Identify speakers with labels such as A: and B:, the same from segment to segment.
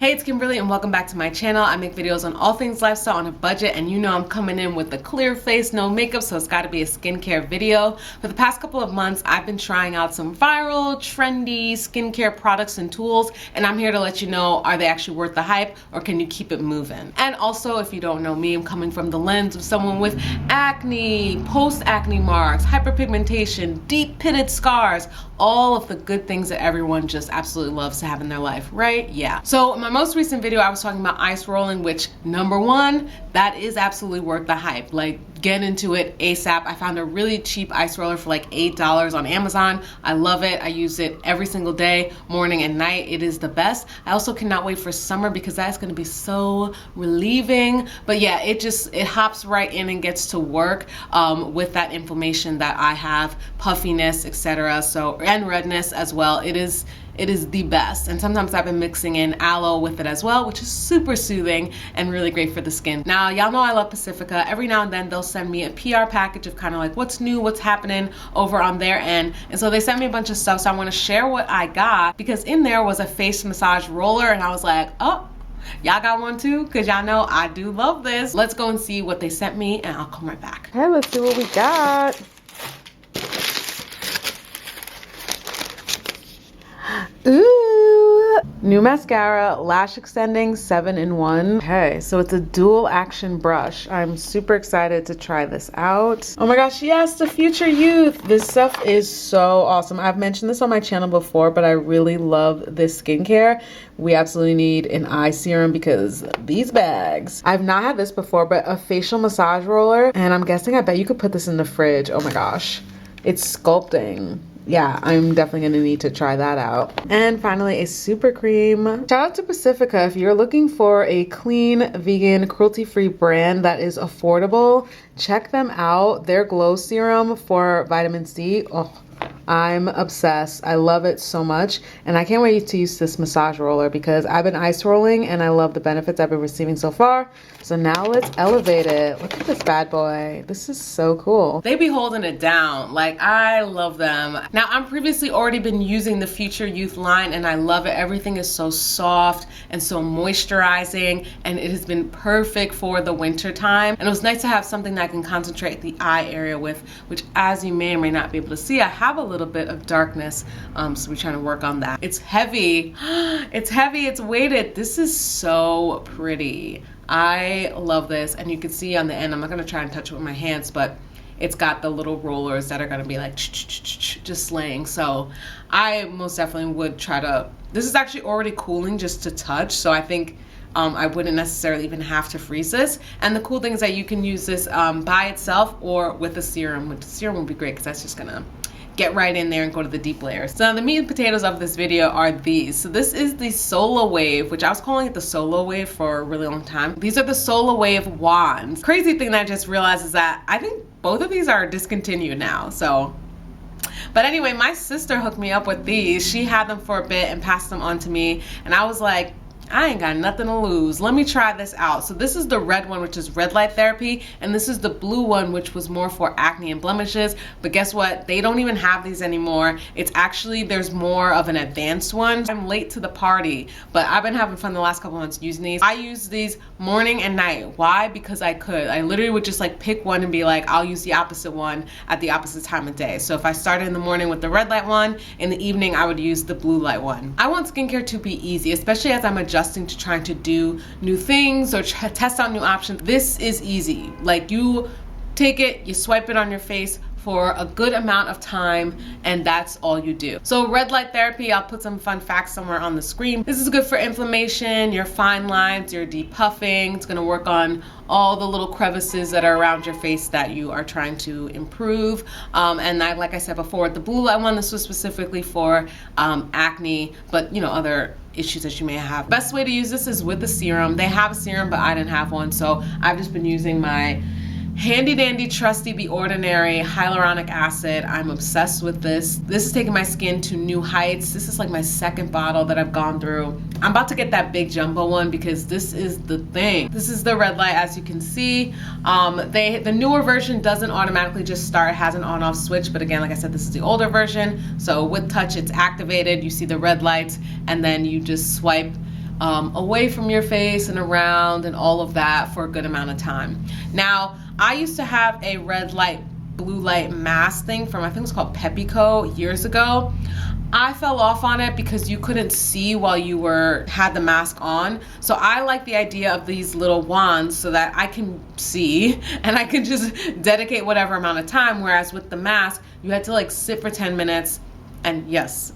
A: Hey, it's Kimberlee and welcome back to my channel. I make videos on all things lifestyle on a budget, and you know I'm coming in with a clear face, no makeup, so it's got to be a skincare video. For the past couple of months, I've been trying out some viral, trendy skincare products and tools, and I'm here to let you know, are they actually worth the hype or can you keep it moving? And also, if you don't know me, I'm coming from the lens of someone with acne, post-acne marks, hyperpigmentation, deep pitted scars, all of the good things that everyone just absolutely loves to have in their life, right? Yeah. So in my most recent video, I was talking about ice rolling, which number one, that is absolutely worth the hype. Like, get into it ASAP. I found a really cheap ice roller for like $8 on Amazon. I love it. I use it every single day, morning and night. It is the best. I also cannot wait for summer because that's going to be so relieving. But yeah, it hops right in and gets to work with that inflammation that I have, puffiness, etc. So, and redness as well. It is the best. And sometimes I've been mixing in aloe with it as well, which is super soothing and really great for the skin. Now, y'all know I love Pacifica. Every now and then they'll send me a PR package of kind of like what's new, what's happening over on their end. And so they sent me a bunch of stuff. So I want to share what I got because in there was a face massage roller and I was like, oh, y'all got one too? Because y'all know I do love this. Let's go and see what they sent me and I'll come right back.
B: Okay, let's see what we got. Ooh, new mascara, lash extending 7-in-1. Okay, so it's a dual action brush. I'm super excited to try this out. Oh my gosh, yes, the future youth. This stuff is so awesome. I've mentioned this on my channel before, but I really love this skincare. We absolutely need an eye serum because these bags. I've not had this before, but a facial massage roller, and I'm guessing I bet you could put this in the fridge. Oh my gosh, it's sculpting. Yeah, I'm definitely gonna need to try that out. And finally, a super cream. Shout out to Pacifica. If you're looking for a clean, vegan, cruelty-free brand that is affordable, check them out. Their glow serum for vitamin C, oh, I'm obsessed. I love it so much. And I can't wait to use this massage roller because I've been ice rolling and I love the benefits I've been receiving so far. So now let's elevate it. Look at this bad boy. This is so cool.
A: They be holding it down. Like, I love them. Now, I've previously already been using the Future Youth line and I love it. Everything is so soft and so moisturizing and it has been perfect for the winter time. And it was nice to have something that I can concentrate the eye area with, which as you may or may not be able to see, I have a little bit of darkness, so we're trying to work on that. It's heavy. It's heavy, it's weighted. This is so pretty. I love this, and you can see on the end, I'm not gonna try and touch it with my hands, but it's got the little rollers that are gonna be like just slaying. So I most definitely would try to, this is actually already cooling just to touch, so I think I wouldn't necessarily even have to freeze this. And the cool thing is that you can use this by itself or with a serum, which the serum would be great because that's just gonna get right in there and go to the deep layers. So now the meat and potatoes of this video are these. So this is the SolaWave, which I was calling it the SolaWave for a really long time. These are the SolaWave wands. Crazy thing that I just realized is that I think both of these are discontinued now. So, but anyway, my sister hooked me up with these. She had them for a bit and passed them on to me. And I was like, I ain't got nothing to lose. Let me try this out. So this is the red one, which is red light therapy. And this is the blue one, which was more for acne and blemishes. But guess what? They don't even have these anymore. It's actually, there's more of an advanced one. I'm late to the party, but I've been having fun the last couple months using these. I use these morning and night. Why? Because I could. I literally would just like pick one and be like, I'll use the opposite one at the opposite time of day. So if I started in the morning with the red light one, in the evening, I would use the blue light one. I want skincare to be easy, especially as I'm adjusting to trying to do new things or test out new options. This is easy. Like, you take it, you swipe it on your face for a good amount of time, and that's all you do. So red light therapy, I'll put some fun facts somewhere on the screen. This is good for inflammation, your fine lines, your depuffing. It's gonna work on all the little crevices that are around your face that you are trying to improve. And like I said before, the blue light one, this was specifically for acne, but you know, other issues that you may have. Best way to use this is with a serum. They have a serum, but I didn't have one, so I've just been using my handy dandy trusty Be Ordinary hyaluronic acid. I'm obsessed with this. This is taking my skin to new heights. This is like my second bottle that I've gone through. I'm about to get that big jumbo one because this is the thing. This is the red light, as you can see. The newer version doesn't automatically just start, it has an on-off switch, but again, like I said, this is the older version. So with touch, it's activated. You see the red lights, and then you just swipe away from your face and around and all of that for a good amount of time. Now, I used to have a red light, blue light mask thing from, I think it was called Pacifica years ago. I fell off on it because you couldn't see while you had the mask on. So I like the idea of these little wands so that I can see and I can just dedicate whatever amount of time. Whereas with the mask, you had to like sit for 10 minutes. And yes,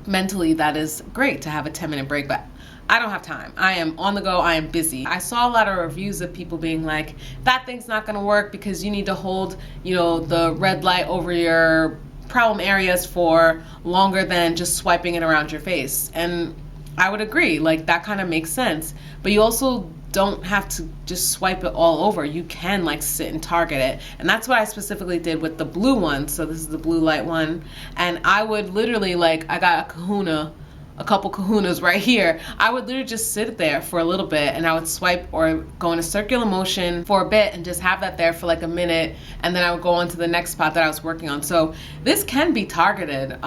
A: mentally that is great to have a 10-minute break, but I don't have time. I am on the go. I am busy. I saw a lot of reviews of people being like, that thing's not going to work because you need to hold, the red light over your problem areas for longer than just swiping it around your face. And I would agree, like that kind of makes sense. But you also don't have to just swipe it all over. You can like sit and target it. And that's what I specifically did with the blue one. So this is the blue light one. And I would literally I got a couple kahunas right here. I would literally just sit there for a little bit and I would swipe or go in a circular motion for a bit and just have that there for like a minute, and then I would go on to the next spot that I was working on. So this can be targeted.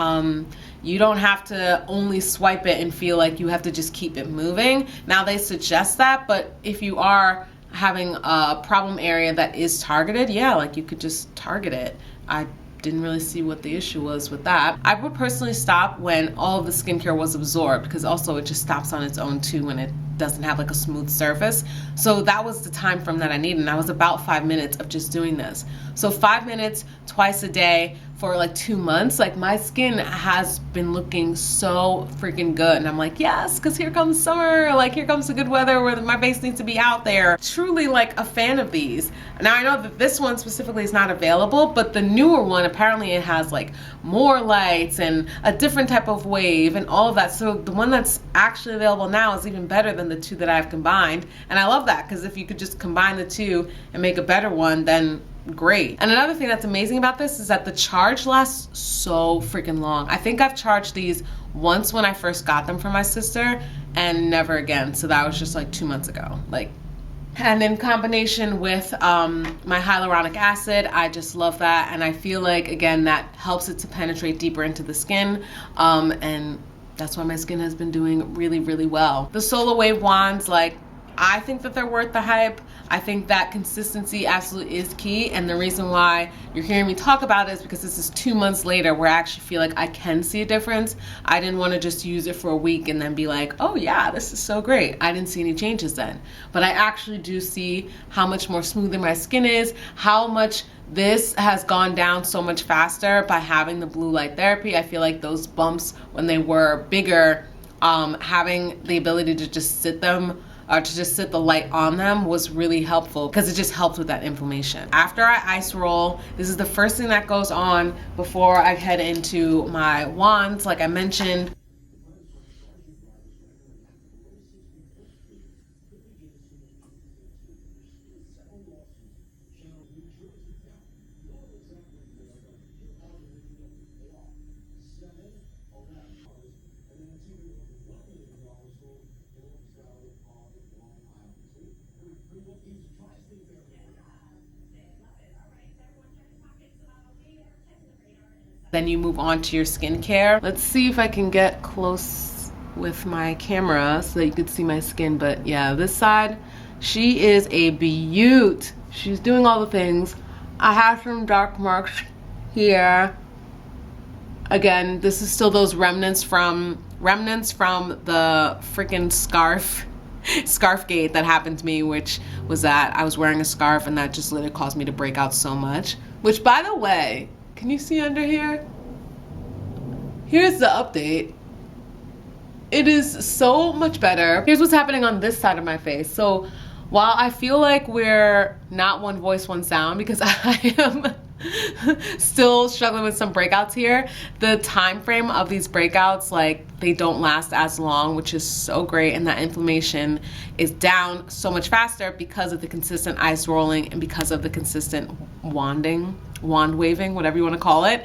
A: You don't have to only swipe it and feel like you have to just keep it moving. Now they suggest that, but if you are having a problem area that is targeted, yeah, like you could just target it. I didn't really see what the issue was with that. I would personally stop when all of the skincare was absorbed, because also it just stops on its own too when it doesn't have like a smooth surface. So that was the time frame that I needed, and I was about 5 minutes of just doing this. So 5 minutes twice a day for like 2 months, like my skin has been looking so freaking good. And I'm like, yes, because here comes summer, like here comes the good weather where my face needs to be out there. Truly like a fan of these. Now I know that this one specifically is not available, but the newer one, apparently it has like more lights and a different type of wave and all of that. So the one that's actually available now is even better than the two that I've combined. And I love that, because if you could just combine the two and make a better one, then great. And another thing that's amazing about this is that the charge lasts so freaking long. I think I've charged these once when I first got them from my sister and never again. So that was just like 2 months ago. And in combination with my hyaluronic acid, I just love that. And I feel like, again, that helps it to penetrate deeper into the skin. And that's why my skin has been doing really, really well. The SolaWave wands, I think that they're worth the hype. I think that consistency absolutely is key. And the reason why you're hearing me talk about it is because this is 2 months later where I actually feel like I can see a difference. I didn't want to just use it for a week and then be like, oh yeah, this is so great. I didn't see any changes then. But I actually do see how much more smoother my skin is, how much this has gone down so much faster by having the blue light therapy. I feel like those bumps when they were bigger, having the ability to just sit them to just sit the light on them was really helpful, because it just helped with that inflammation. After I ice roll, this is the first thing that goes on before I head into my wands, like I mentioned. Then you move on to your skincare. Let's see if I can get close with my camera so that you can see my skin. But yeah, this side, she is a beaut. She's doing all the things. I have some dark marks here. Again, this is still those remnants from the freaking scarf gate that happened to me, which was that I was wearing a scarf and that just literally caused me to break out so much. Which, by the way, can you see under here? Here's the update. It is so much better. Here's what's happening on this side of my face. So while I feel like we're not one voice, one sound, because I am still struggling with some breakouts here, the time frame of these breakouts, they don't last as long, which is so great. And that inflammation is down so much faster because of the consistent ice rolling and because of the consistent wand waving, whatever you want to call it.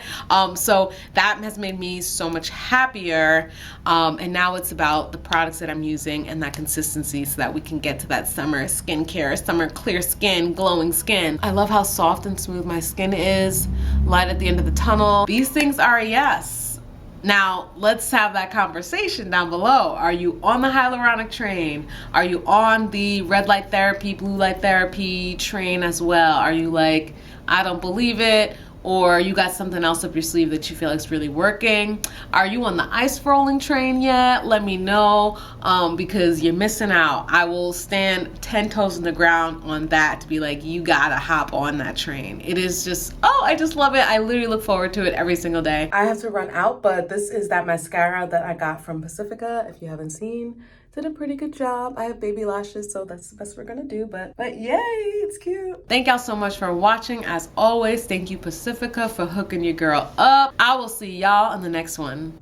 A: So that has made me so much happier. And now it's about the products that I'm using and that consistency so that we can get to that summer skincare, summer clear skin, glowing skin. I love how soft and smooth my skin is, light at the end of the tunnel. These things are a yes. Now, let's have that conversation down below. Are you on the hyaluronic train? Are you on the red light therapy, blue light therapy train as well? Are you like, I don't believe it? Or you got something else up your sleeve that you feel like is really working? Are you on the ice rolling train yet? Let me know, because you're missing out. I will stand 10 toes in the ground on that to be like, you gotta hop on that train. It is just, oh, I just love it. I literally look forward to it every single day.
B: I have to run out, but this is that mascara that I got from Pacifica. If you haven't seen, did a pretty good job. I have baby lashes, so that's the best we're gonna do, but yay, it's cute.
A: Thank y'all so much for watching. As always, thank you Pacifica for hooking your girl up. I will see y'all in the next one.